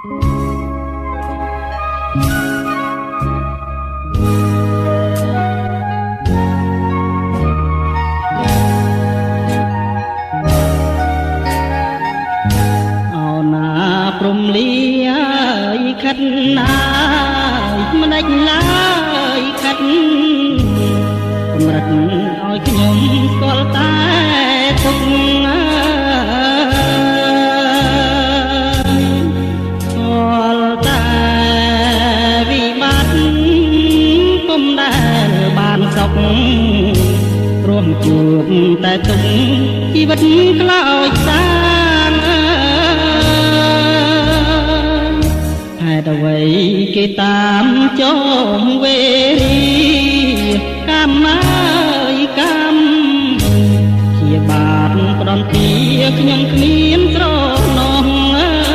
ព្រំលីខិតណាយមិនដាច់ឡើយខិតកម្រិតឲ្យខ្ញុំស្គាល់តែទុកស្គាល់តែវិបត្តិពុំដែលបានសុខព្រមជួបតែទុកជីវិតខ្លោចសាអ្វីគេតាមចងវេរី